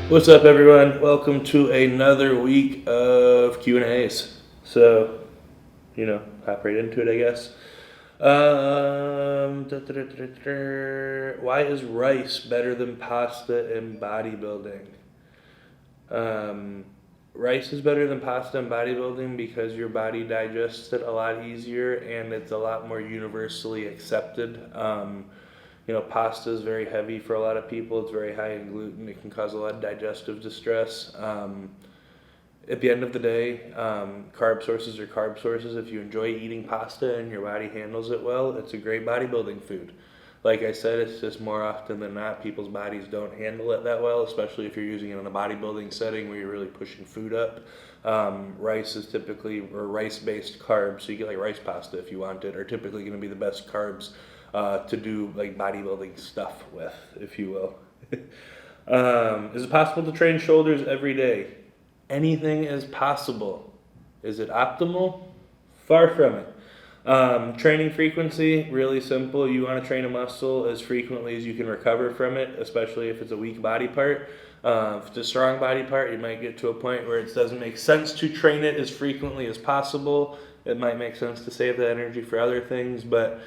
What's up, everyone? Welcome to another week of Q&As. So, hop right into it, I guess. Why is rice better than pasta in bodybuilding? Rice is better than pasta in bodybuilding because your body digests it a lot easier and it's a lot more universally accepted. Pasta is very heavy for a lot of people. It's very high in gluten. It can cause a lot of digestive distress. At the end of the day, carb sources are carb sources. If you enjoy eating pasta and your body handles it well, it's a great bodybuilding food. Like I said, it's just more often than not, people's bodies don't handle it that well, especially if you're using it in a bodybuilding setting where you're really pushing food up. Rice is typically, or rice-based carbs, so you get like rice pasta if you want it, are typically going to be the best carbs to do like bodybuilding stuff with, if you will. Is it possible to train shoulders every day? Anything is possible. Is it optimal? Far from it. Training frequency, really simple. You want to train a muscle as frequently as you can recover from it, especially if it's a weak body part. If it's a strong body part, you might get to a point where it doesn't make sense to train it as frequently as possible. It might make sense to save that energy for other things, but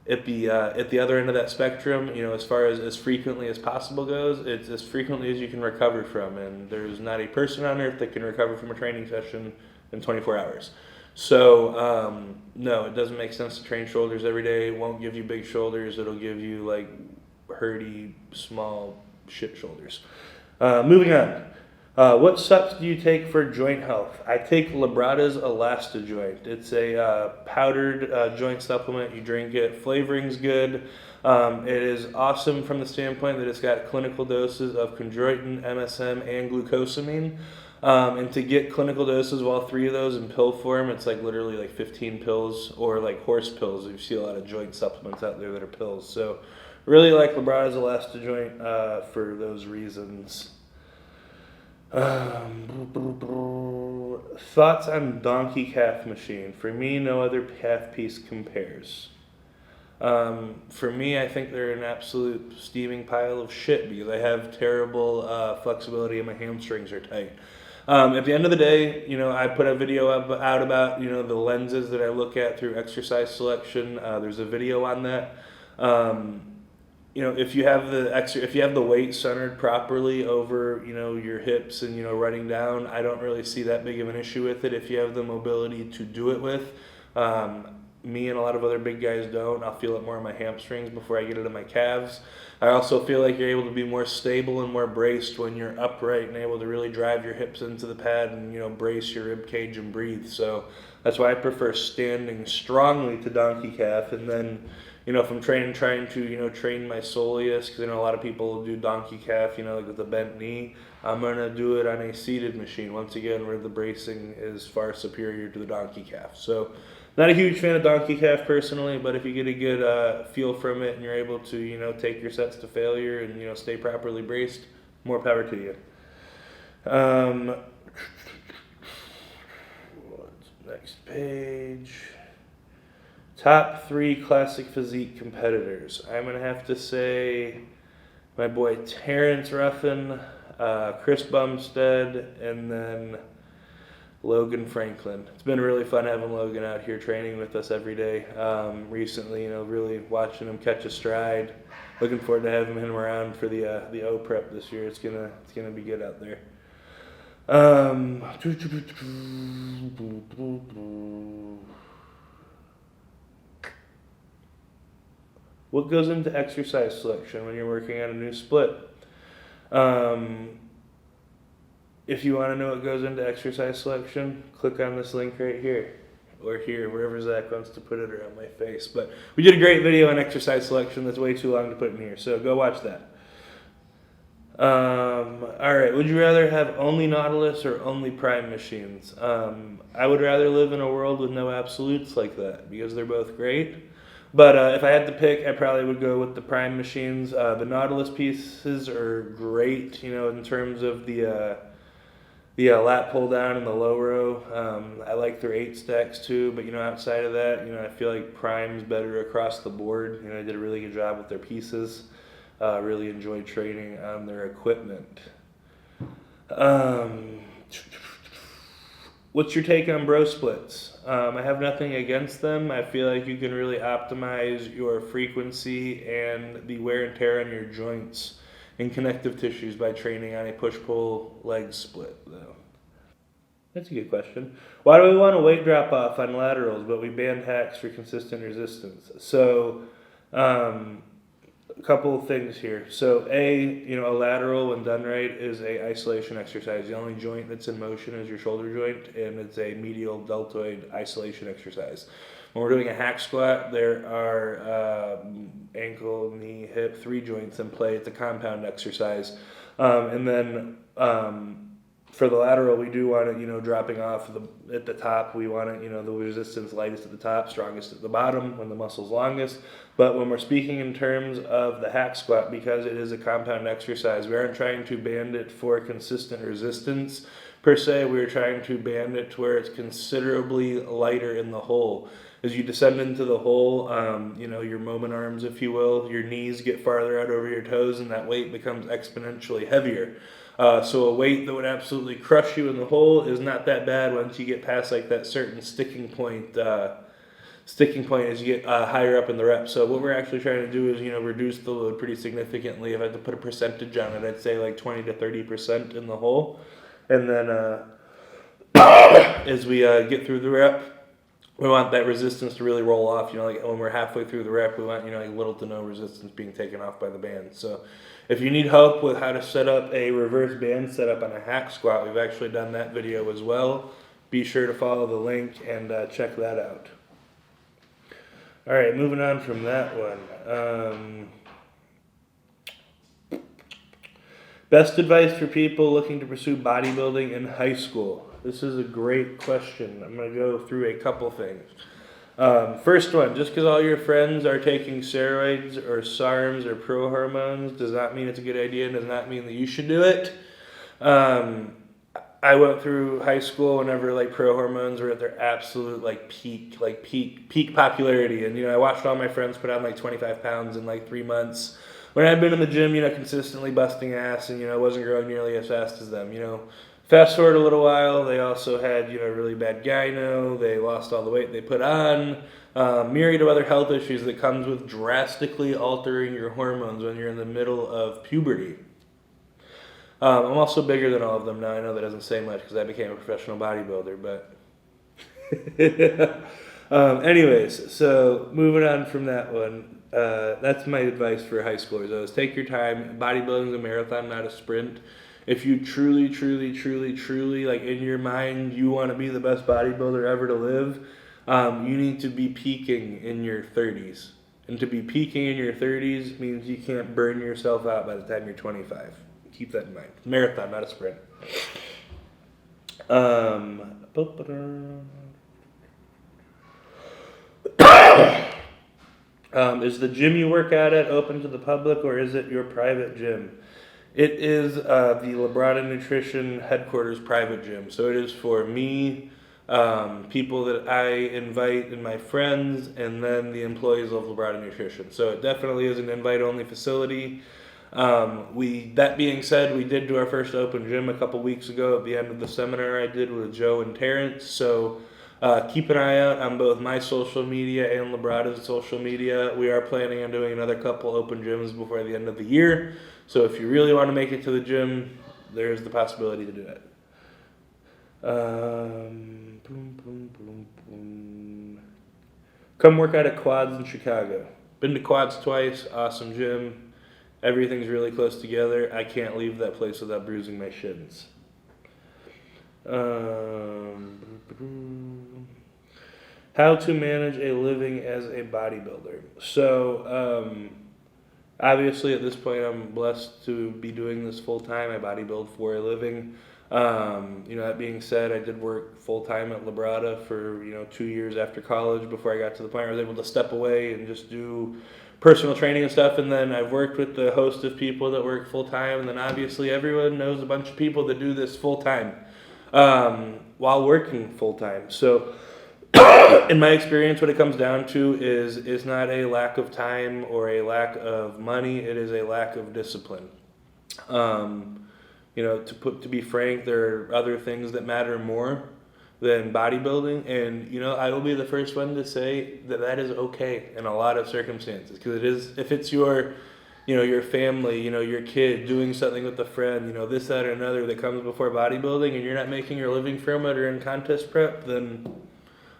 at the other end of that spectrum, as far as frequently as possible goes, it's as frequently as you can recover from, and there's not a person on earth that can recover from a training session in 24 hours. So, no, it doesn't make sense to train shoulders every day. It won't give you big shoulders. It'll give you, like, herdy, small, shit shoulders. Moving on. What sups do you take for joint health? I take Labrada's Elastojoint. It's a powdered joint supplement. You drink it. Flavoring's good. It is awesome from the standpoint that it's got clinical doses of chondroitin, MSM, and glucosamine. And to get clinical doses of all three of those in pill form, it's like literally like 15 pills, or like horse pills. You see a lot of joint supplements out there that are pills. So really like Labrada's Elastojoint for those reasons. Thoughts on donkey calf machine? For me, no other calf piece compares. For me, I think they're an absolute steaming pile of shit because I have terrible flexibility and my hamstrings are tight. At the end of the day, I put a video out about, the lenses that I look at through exercise selection. There's a video on that. If you have the weight centered properly over, your hips and, running down, I don't really see that big of an issue with it. If you have the mobility to do it with, me and a lot of other big guys don't. I'll feel it more in my hamstrings before I get it in my calves. I also feel like you're able to be more stable and more braced when you're upright and able to really drive your hips into the pad and, brace your rib cage and breathe. So that's why I prefer standing strongly to donkey calf. And then, if I'm trying to, train my soleus, because I know a lot of people do donkey calf, like with a bent knee, I'm going to do it on a seated machine, once again, where the bracing is far superior to the donkey calf. So, not a huge fan of donkey calf personally, but if you get a good feel from it and you're able to, take your sets to failure and, stay properly braced, more power to you. Next page. Top 3 classic physique competitors. I'm going to have to say my boy Terrence Ruffin, Chris Bumstead, and then Logan Franklin. It's been really fun having Logan out here training with us every day. Recently, really watching him catch a stride. Looking forward to having him around for the O prep this year. It's gonna be good out there. What goes into exercise selection when you're working on a new split? If you want to know what goes into exercise selection, click on this link right here. Or here, wherever Zach wants to put it around my face. But we did a great video on exercise selection that's way too long to put in here, so go watch that. Alright, would you rather have only Nautilus or only Prime machines? I would rather live in a world with no absolutes like that, because they're both great. But if I had to pick, I probably would go with the Prime machines. The Nautilus pieces are great, in terms of the lat pull down and the low row. I like their 8 stacks too, but outside of that, I feel like Prime's better across the board. They did a really good job with their pieces. Really enjoyed training on their equipment. Um, what's your take on bro splits? I have nothing against them. I feel like you can really optimize your frequency and the wear and tear on your joints and connective tissues by training on a push-pull leg split, though. That's a good question. Why do we want a weight drop off on laterals, but we ban hacks for consistent resistance? So, a couple of things here. So, a lateral when done right is a isolation exercise. The only joint that's in motion is your shoulder joint, and it's a medial deltoid isolation exercise. When we're doing a hack squat, there are ankle, knee, hip, 3 joints in play. It's a compound exercise, and then for the lateral, we do want it, dropping off at the top. We want it, the resistance lightest at the top, strongest at the bottom when the muscle's longest. But when we're speaking in terms of the hack squat, because it is a compound exercise, we aren't trying to band it for consistent resistance per se. We're trying to band it to where it's considerably lighter in the hole. As you descend into the hole, your moment arms, if you will, your knees get farther out over your toes, and that weight becomes exponentially heavier. So a weight that would absolutely crush you in the hole is not that bad once you get past like that certain sticking point as you get higher up in the rep. So what we're actually trying to do is reduce the load pretty significantly. If I had to put a percentage on it, I'd say like 20 to 30% in the hole, and then as we get through the rep, we want that resistance to really roll off. Like when we're halfway through the rep, we want little to no resistance being taken off by the band. So if you need help with how to set up a reverse band setup on a hack squat, we've actually done that video as well. Be sure to follow the link and check that out. All right, moving on from that one. Best advice for people looking to pursue bodybuilding in high school. This is a great question. I'm going to go through a couple things. First one, just because all your friends are taking steroids or SARMs or pro hormones does not mean it's a good idea and does not mean that you should do it. I went through high school whenever pro hormones were at their absolute peak popularity, and I watched all my friends put on 25 pounds in 3 months. When I'd been in the gym, consistently busting ass, and I wasn't growing nearly as fast as them. Fast forward a little while, they also had, really bad gyno, they lost all the weight they put on, myriad of other health issues that comes with drastically altering your hormones when you're in the middle of puberty. I'm also bigger than all of them now. I know that doesn't say much because I became a professional bodybuilder, but anyways, so moving on from that one, that's my advice for high schoolers. Take your time. Bodybuilding is a marathon, not a sprint. If you truly, in your mind, you want to be the best bodybuilder ever to live, you need to be peaking in your 30s. And to be peaking in your 30s means you can't burn yourself out by the time you're 25. Keep that in mind. Marathon, not a sprint. Is the gym you work out at open to the public, or is it your private gym? It is the Labrada Nutrition headquarters private gym. So it is for me, people that I invite and my friends, and then the employees of Labrada Nutrition. So it definitely is an invite-only facility. That being said, we did do our first open gym a couple weeks ago at the end of the seminar I did with Joe and Terrence. So keep an eye out on both my social media and Labrada's social media. We are planning on doing another couple open gyms before the end of the year. So if you really want to make it to the gym, there's the possibility to do it. Come work out at Quads in Chicago. Been to Quads twice. Awesome gym. Everything's really close together. I can't leave that place without bruising my shins. How to manage a living as a bodybuilder. So, obviously at this point I'm blessed to be doing this full time. I bodybuild for a living. That being said, I did work full time at Labrada for 2 years after college before I got to the point where I was able to step away and just do personal training and stuff. And then I've worked with the host of people that work full time, and then obviously everyone knows a bunch of people that do this full time while working full time. So in my experience, what it comes down to is not a lack of time or a lack of money. It is a lack of discipline. To be frank, there are other things that matter more than bodybuilding, and I will be the first one to say that that is okay in a lot of circumstances, because it is, if it's your family, your kid doing something with a friend, this, that, or another that comes before bodybuilding, and you're not making your living from it or in contest prep, then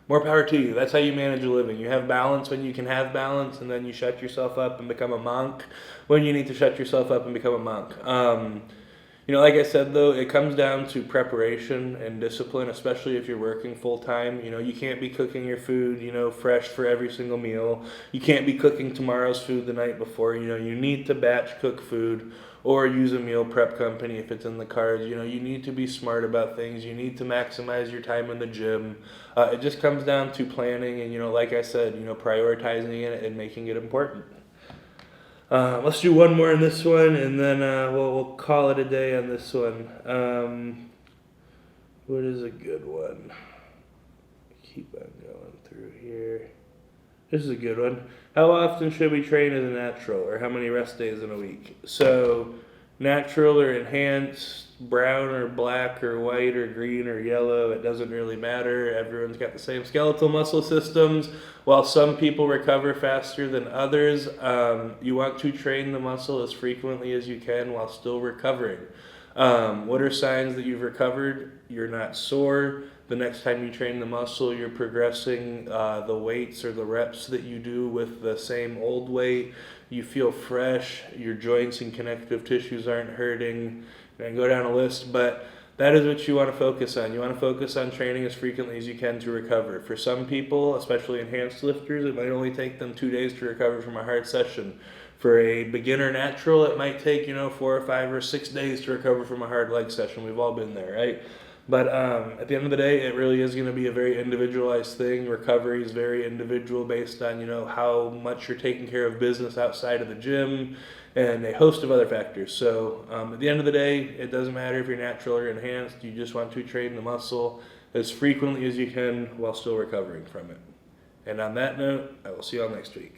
more power to you. That's how you manage a living. You have balance when you can have balance, and then you shut yourself up and become a monk when you need to shut yourself up and become a monk. Like I said, though, it comes down to preparation and discipline, especially if you're working full time. You can't be cooking your food, fresh for every single meal. You can't be cooking tomorrow's food the night before. You need to batch cook food or use a meal prep company if it's in the cards. You need to be smart about things. You need to maximize your time in the gym. It just comes down to planning and, like I said, prioritizing it and making it important. Let's do one more in this one, and then we'll call it a day on this one. What is a good one? Keep on going through here. This is a good one. How often should we train as a natural, or how many rest days in a week? So, natural or enhanced, brown or black or white or green or yellow, it doesn't really matter. Everyone's got the same skeletal muscle systems. While some people recover faster than others, you want to train the muscle as frequently as you can while still recovering. What are signs that you've recovered? You're not sore. The next time you train the muscle, you're progressing the weights or the reps that you do with the same old weight. You feel fresh. Your joints and connective tissues aren't hurting. I can go down a list, but that is what you want to focus on. You want to focus on training as frequently as you can to recover. For some people, especially enhanced lifters, it might only take them 2 days to recover from a hard session. For a beginner natural, it might take 4 or 5 or 6 days to recover from a hard leg session. We've all been there, right? But at the end of the day, it really is going to be a very individualized thing. Recovery is very individual based on, how much you're taking care of business outside of the gym and a host of other factors. So at the end of the day, it doesn't matter if you're natural or enhanced. You just want to train the muscle as frequently as you can while still recovering from it. And on that note, I will see you all next week.